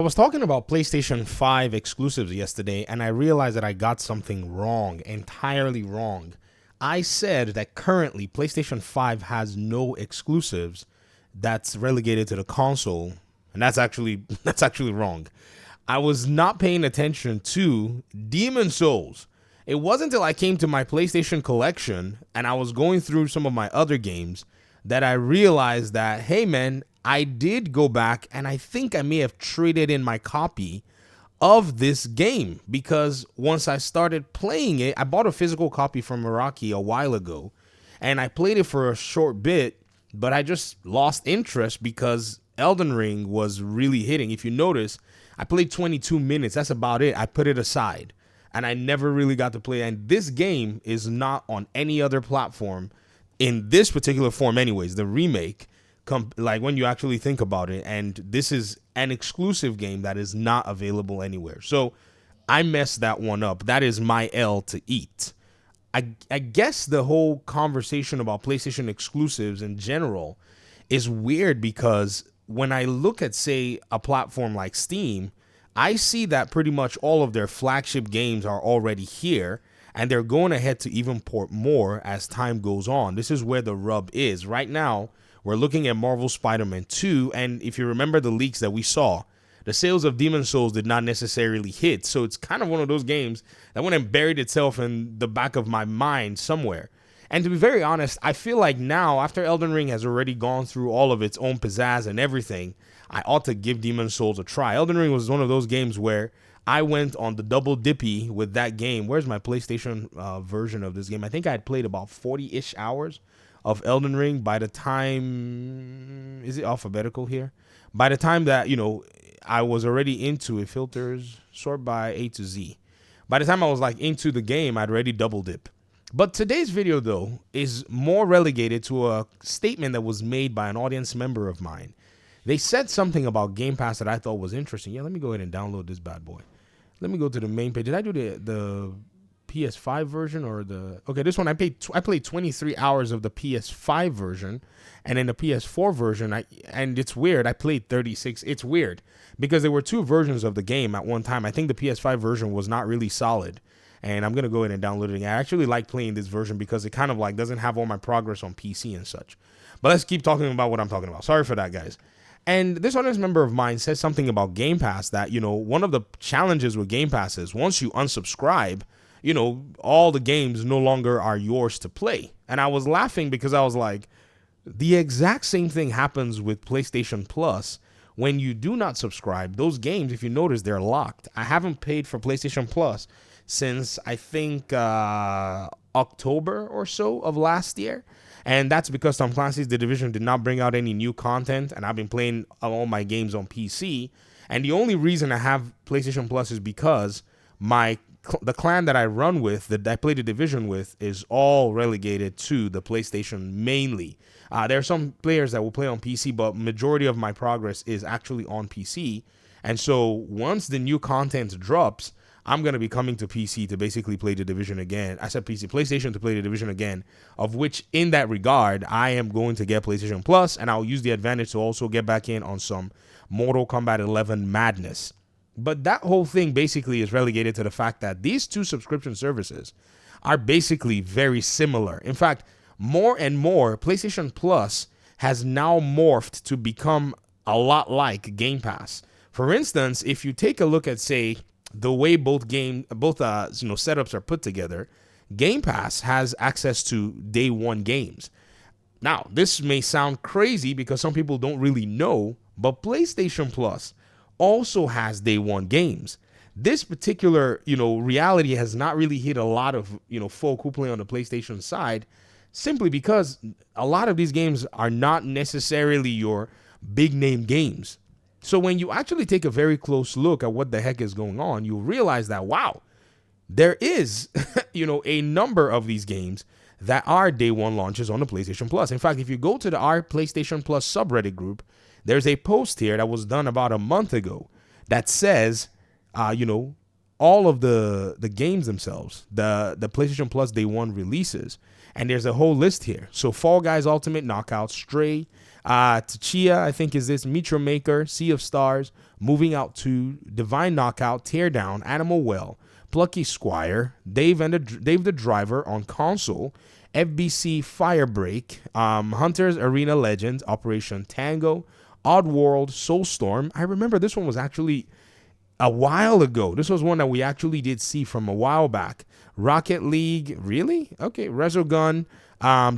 I was talking about PlayStation 5 exclusives yesterday, and I realized that I got something wrong, entirely wrong. I said that currently PlayStation 5 has no exclusives that's relegated to the console, and that's actually wrong. I was not paying attention to Demon Souls. It wasn't until I came to my PlayStation collection and I was going through some of my other games that I realized that, hey man, I did go back and I think I may have traded in my copy of this game because once I started playing it, I bought a physical copy from Meraki a while ago and I played it for a short bit, but I just lost interest because Elden Ring was really hitting. If you notice, I played 22 minutes. That's about it. I put it aside and I never really got to play. And this game is not on any other platform in this particular form anyways. The remake, like when you actually think about it, and this is an exclusive game that is not available anywhere. So I messed that one up. That is my L to eat. I guess the whole conversation about PlayStation exclusives in general is weird because when I look at, say, a platform like Steam, I see that pretty much all of their flagship games are already here, and they're going ahead to even port more as time goes on. This is where the rub is. Right now, we're looking at Marvel Spider-Man 2, and if you remember the leaks that we saw, the sales of Demon Souls did not necessarily hit, so it's kind of one of those games that went and buried itself in the back of my mind somewhere. And to be very honest, I feel like now, after Elden Ring has already gone through all of its own pizzazz and everything, I ought to give Demon Souls a try. Elden Ring was one of those games where I went on the double dippy with that game. Where's my PlayStation version of this game? I think I had played about 40-ish hours of Elden Ring by the time... Is it alphabetical here? By the time that, I was already into it. Filters, sort by A to Z. By the time I was like into the game, I'd already double dip. But today's video, though, is more relegated to a statement that was made by an audience member of mine. They said something about Game Pass that I thought was interesting. Yeah, let me go ahead and download this bad boy. Let me go to the main page. Did I do the PS5 version or the... Okay, this one, I played 23 hours of the PS5 version, and in the PS4 version, and it's weird, I played 36. It's weird, because there were two versions of the game at one time. I think the PS5 version was not really solid. And I'm going to go ahead and download it. I actually like playing this version because it kind of like doesn't have all my progress on PC and such. But let's keep talking about what I'm talking about. Sorry for that, guys. And this audience member of mine says something about Game Pass that, one of the challenges with Game Pass is once you unsubscribe, all the games no longer are yours to play. And I was laughing because I was like, the exact same thing happens with PlayStation Plus. When you do not subscribe, those games, if you notice, they're locked. I haven't paid for PlayStation Plus since I think October or so of last year. And that's because Tom Clancy's The Division did not bring out any new content, and I've been playing all my games on PC. And the only reason I have PlayStation Plus is because the clan that I run with, that I play The Division with, is all relegated to the PlayStation mainly. There are some players that will play on PC, but majority of my progress is actually on PC. And so once the new content drops, I'm going to be coming to PC to basically play The Division again. I said PC, PlayStation to play The Division again, of which in that regard, I am going to get PlayStation Plus, and I'll use the advantage to also get back in on some Mortal Kombat 11 madness. But that whole thing basically is relegated to the fact that these two subscription services are basically very similar. In fact, more and more, PlayStation Plus has now morphed to become a lot like Game Pass. For instance, if you take a look at, say, the way both setups are put together, Game Pass has access to day one games. Now, this may sound crazy because some people don't really know, but PlayStation Plus also has day one games. This particular, reality has not really hit a lot of, folk who play on the PlayStation side, simply because a lot of these games are not necessarily your big name games. So when you actually take a very close look at what the heck is going on, you realize that, wow, there is, a number of these games that are day one launches on the PlayStation Plus. In fact, if you go to our PlayStation Plus subreddit group, there's a post here that was done about a month ago that says, all of the games themselves, the PlayStation Plus day one releases. And there's a whole list here. So Fall Guys Ultimate Knockout, Stray, Tchia, I think is this, Metro Maker, Sea of Stars, moving out to Divine Knockout, Teardown, Animal Well, Plucky Squire, Dave the Driver on console, FBC Firebreak, Hunter's Arena Legends, Operation Tango, Oddworld, Soulstorm. I remember this one was actually a while ago. This was one that we actually did see from a while back. Rocket League, really? Okay, Resogun,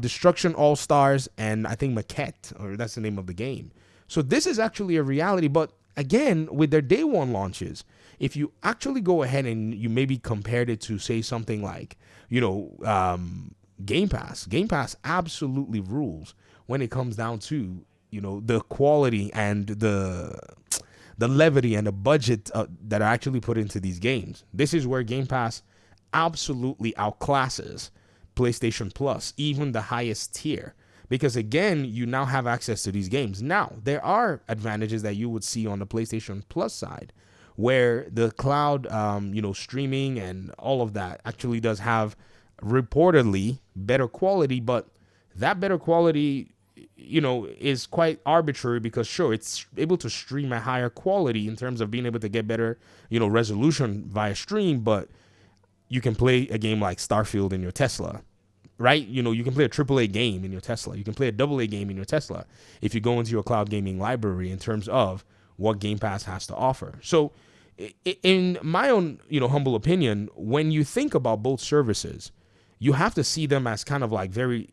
Destruction All Stars, and I think Maquette, or that's the name of the game. So this is actually a reality, but again, with their day one launches, if you actually go ahead and you maybe compared it to, say, something like, Game Pass absolutely rules when it comes down to, the quality and the levity and the budget that are actually put into these games. This is where Game Pass absolutely outclasses PlayStation Plus, even the highest tier. Because again, you now have access to these games. Now, there are advantages that you would see on the PlayStation Plus side, where the cloud, streaming and all of that actually does have reportedly better quality, but that better quality, is quite arbitrary because sure, it's able to stream at higher quality in terms of being able to get better, resolution via stream, but you can play a game like Starfield in your Tesla, right? You can play a AAA game in your Tesla. You can play a AA game in your Tesla if you go into your cloud gaming library in terms of what Game Pass has to offer. So in my own, humble opinion, when you think about both services, you have to see them as kind of like very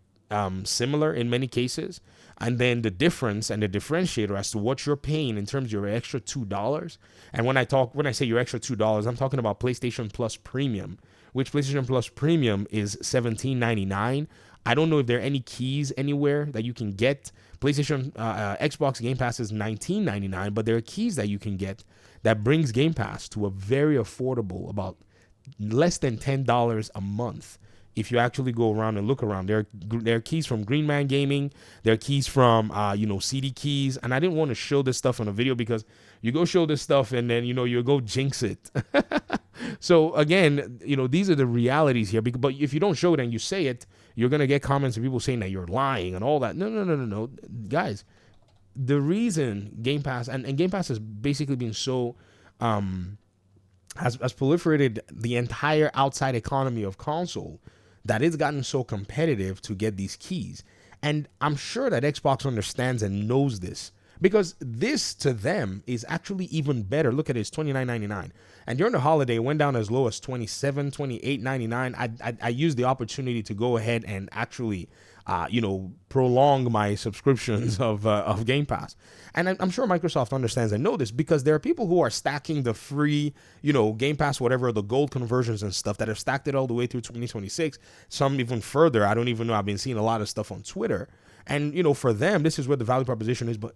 similar in many cases. And then the difference and the differentiator as to what you're paying in terms of your extra $2. And when I say your extra $2, I'm talking about PlayStation Plus Premium, which PlayStation Plus Premium is $17.99. I don't know if there are any keys anywhere that you can get. Xbox Game Pass is $19.99, but there are keys that you can get that brings Game Pass to a very affordable, about less than $10 a month. If you actually go around and look around, there are keys from Green Man Gaming. There are keys from, CD Keys. And I didn't want to show this stuff on a video because you go show this stuff and then, you go jinx it. So, again, these are the realities here. But if you don't show it and you say it, you're going to get comments of people saying that you're lying and all that. No. Guys, the reason Game Pass, and Game Pass has basically been so... has proliferated the entire outside economy of console that it's gotten so competitive to get these keys. And I'm sure that Xbox understands and knows this, because this to them is actually even better. Look at it, it's $29.99. And during the holiday, it went down as low as $27, $28.99. I used the opportunity to go ahead and actually, prolong my subscriptions of Game Pass. And I'm sure Microsoft understands and know this, because there are people who are stacking the free, Game Pass, whatever, the gold conversions and stuff, that have stacked it all the way through 2026. Some even further. I don't even know. I've been seeing a lot of stuff on Twitter. And, for them, this is where the value proposition is. But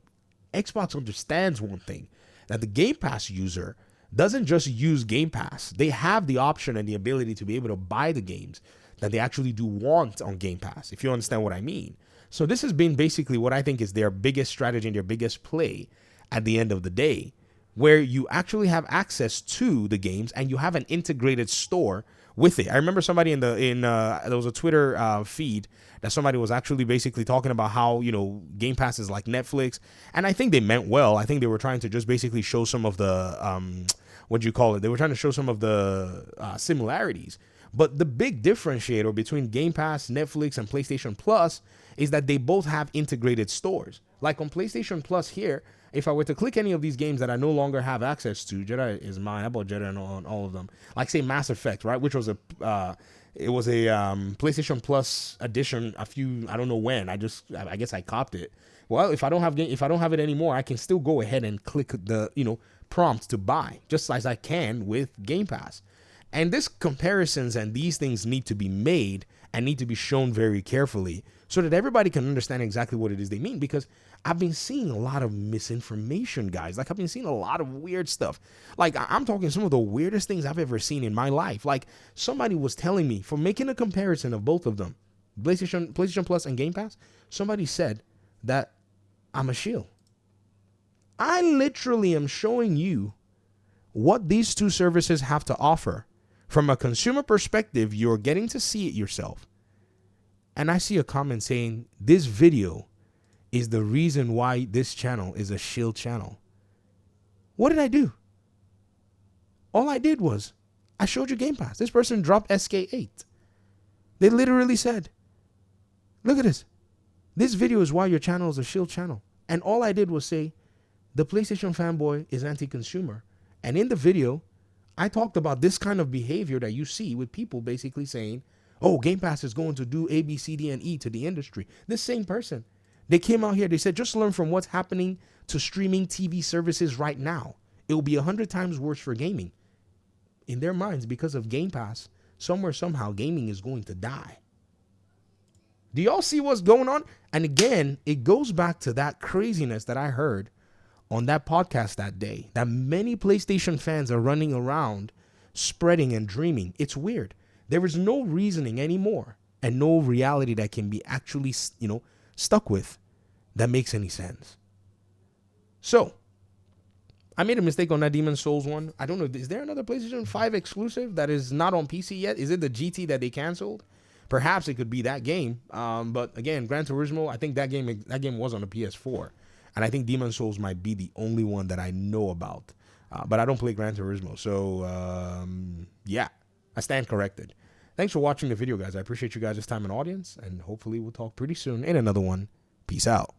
Xbox understands one thing, that the Game Pass user doesn't just use Game Pass. They have the option and the ability to be able to buy the games that they actually do want on Game Pass, if you understand what I mean. So this has been basically what I think is their biggest strategy and their biggest play at the end of the day, where you actually have access to the games and you have an integrated store with it. I remember somebody there was a Twitter feed that somebody was actually basically talking about how, Game Pass is like Netflix. And I think they meant well. I think they were trying to just basically show some of the, They were trying to show some of the similarities. But the big differentiator between Game Pass, Netflix, and PlayStation Plus is that they both have integrated stores. Like on PlayStation Plus here, if I were to click any of these games that I no longer have access to, Jedi is mine. I bought Jedi on all of them. Like, say, Mass Effect, right? Which was a PlayStation Plus edition I don't know when. I guess I copped it. Well, if I don't have it anymore, I can still go ahead and click the, prompt to buy, just as I can with Game Pass. And this comparisons and these things need to be made and need to be shown very carefully so that everybody can understand exactly what it is they mean. Because I've been seeing a lot of misinformation, guys. Like, I've been seeing a lot of weird stuff. Like, I'm talking some of the weirdest things I've ever seen in my life. Like, somebody was telling me, for making a comparison of both of them, PlayStation Plus and Game Pass, somebody said that I'm a shill. I literally am showing you what these two services have to offer. From a consumer perspective, you're getting to see it yourself. And I see a comment saying, this video is the reason why this channel is a shill channel. What did I do? All I did was I showed you Game Pass. This person dropped SK8. They literally said, look at this. This video is why your channel is a shield channel. And all I did was say, the PlayStation fanboy is anti-consumer. And in the video, I talked about this kind of behavior that you see with people basically saying, oh, Game Pass is going to do A, B, C, D, and E to the industry. This same person, they came out here, they said, just learn from what's happening to streaming TV services right now. It will be 100 times worse for gaming. In their minds, because of Game Pass, somewhere, somehow, gaming is going to die. Do y'all see what's going on? And again, it goes back to that craziness that I heard on that podcast that day, that many PlayStation fans are running around spreading and dreaming. It's weird. There is no reasoning anymore and no reality that can be actually, stuck with that makes any sense. So, I made a mistake on that Demon's Souls one. I don't know. Is there another PlayStation 5 exclusive that is not on PC yet? Is it the GT that they canceled? Perhaps it could be that game. But again, Gran Turismo, I think that game was on the PS4. And I think Demon's Souls might be the only one that I know about. But I don't play Gran Turismo. So, yeah, I stand corrected. Thanks for watching the video, guys. I appreciate you guys' time and audience. And hopefully we'll talk pretty soon in another one. Peace out.